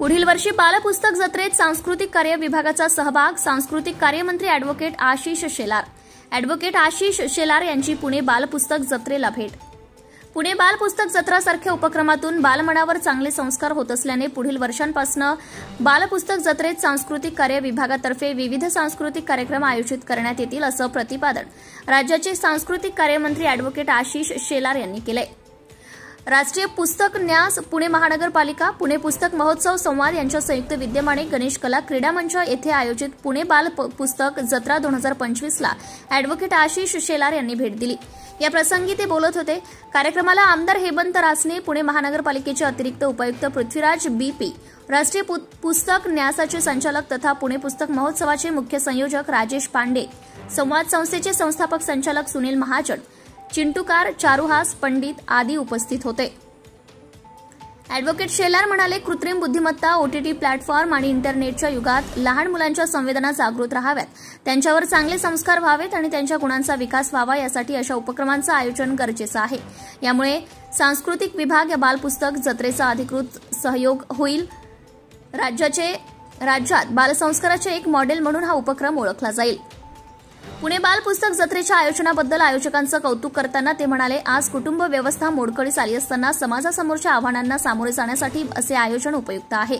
पुढील वर्षी बालपुस्तक जत्रेत सांस्कृतिक कार्य विभागाचा सहभाग. सांस्कृतिक कार्यमंत्री अॅडव्होकेट आशिष शेलार. अॅडव्होकेट आशिष शेलार यांची पुणे बालपुस्तक जत्रेला भेट. पुणे बालपुस्तक जत्रासारख्या उपक्रमातून बालमनावर चांगले संस्कार होत असल्याने पुढील वर्षांपासून बालपुस्तक जत्रेत सांस्कृतिक कार्य विभागातर्फे विविध सांस्कृतिक कार्यक्रम आयोजित करण्यात येतील असं प्रतिपादन राज्याचे सांस्कृतिक कार्यमंत्री अॅडव्होकेट आशिष शेलार यांनी केले. राष्ट्रीय पुस्तक न्यास, पुणे महानगरपालिका, पुणे पुस्तक महोत्सव संवाद यांच्या संयुक्त विद्यमाने गणेश कला क्रीडा मंच येथे आयोजित पुणे बाल पुस्तक जत्रा 2025ला अॅडव्होकेट आशिष शेलार यांनी भेट दिली. या प्रसंगी ते बोलत होते. कार्यक्रमाला आमदार हेमंत रासने, पुणे महानगरपालिकेचे अतिरिक्त उपायुक्त पृथ्वीराज बीपी, राष्ट्रीय पुस्तक न्यासाचे संचालक तथा पुणे पुस्तक महोत्सवाचे मुख्य संयोजक राजेश पांडे, संवाद संस्थेचे संस्थापक संचालक सुनील महाजन, चिंटूकार, चारुहास पंडित आदी उपस्थित होते. अॅडव्होकेट शेलार म्हणाले, कृत्रिम बुद्धिमत्ता, ओटीटी प्लॅटफॉर्म आणि इंटरनेटच्या युगात लहान मुलांच्या संवेदना जागृत राहाव्यात, त्यांच्यावर चांगले संस्कार व्हावेत आणि त्यांच्या गुणांचा विकास व्हावा यासाठी अशा उपक्रमांचं आयोजन गरजेचं आहे. यामुळे सांस्कृतिक विभाग या बालपुस्तक जत्रेचा अधिकृत सहयोग होईल. राज्यात बालसंस्काराचे एक मॉडेल म्हणून हा उपक्रम ओळखला जाईल. पुणे बाल पुस्तक जत्रेच्या आयोजनाबद्दल आयोजकांचं कौतुक करताना ते म्हणाले, आज कुटुंब व्यवस्था मोडकळीस आली असताना समाजासमोरच्या आव्हानांना सामोरे जाण्यासाठी असे आयोजन उपयुक्त आहे.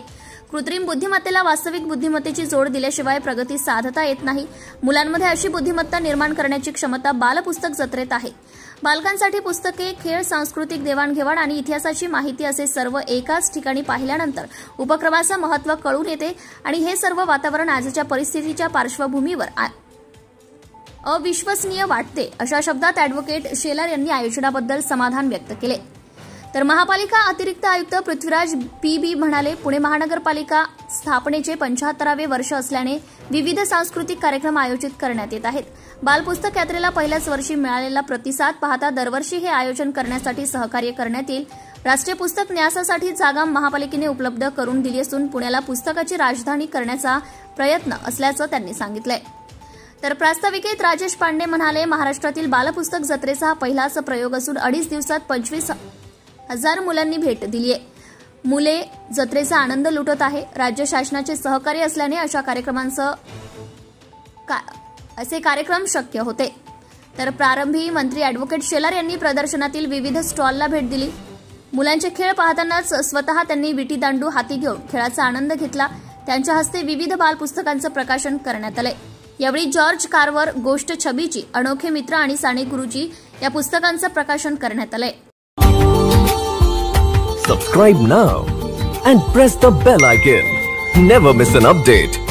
कृत्रिम बुद्धिमत्तेला वास्तविक बुद्धिमत्तेची जोड दिल्याशिवाय प्रगती साधता येत नाही. मुलांमध्ये अशी बुद्धिमत्ता निर्माण करण्याची क्षमता बालपुस्तक जत्रेत आहे. बालकांसाठी पुस्तके, खेळ, सांस्कृतिक देवाणघेवाण आणि इतिहासाची माहिती असे सर्व एकाच ठिकाणी पाहिल्यानंतर उपक्रमाचं महत्त्व कळून येते आणि हे सर्व वातावरण आजच्या परिस्थितीच्या पार्श्वभूमीवर अविश्वसनीय वाटते, अशा शब्दात अॅडव्होकेट शेलार यांनी आयोजनाबद्दल समाधान व्यक्त केले. तर महापालिका अतिरिक्त आयुक्त पृथ्वीराज पी म्हणाले, पुणे महानगरपालिका स्थापनेचे 75वे वर्ष असल्याने विविध सांस्कृतिक कार्यक्रम आयोजित करण्यात येत आहेत. बालपुस्तक यात्रेला पहिल्याच वर्षी मिळालेला प्रतिसाद पाहता दरवर्षी हे आयोजन करण्यासाठी सहकार्य करण्यात येईल. राष्ट्रीय पुस्तक न्यासासाठी जागा महापालिकेने उपलब्ध करून दिली असून पुण्याला पुस्तकाची राजधानी करण्याचा प्रयत्न असल्याचं त्यांनी सांगितलंय. तर प्रास्ताविकेत राजेश पांडे म्हणाले, महाराष्ट्रातील बालपुस्तक जत्रेचा हा पहिलाच प्रयोग असून 2.5 दिवसात 25,000 मुलांनी भेट दिली आहे. मुले जत्रेचा आनंद लुटत आहे. राज्य शासनाचे सहकार्य असल्याने असे कार्यक्रम शक्य होते. तर प्रारंभी मंत्री अॅडव्होकेट शेलार यांनी प्रदर्शनातील विविध स्टॉलला भेट दिली. मुलांचे खेळ पाहतानाच स्वतः त्यांनी विटीदांडू हाती घेऊन खेळाचा आनंद घेतला. त्यांच्या हस्ते विविध बालपुस्तकांचं प्रकाशन करण्यात आले. यावेळी जॉर्ज कार्वर, गोष्ट छबीची, अनोखे मित्र आणि साने गुरुजी या पुस्तकांचं प्रकाशन करण्यात आलंय. Subscribe now and press the bell icon. Never miss an update.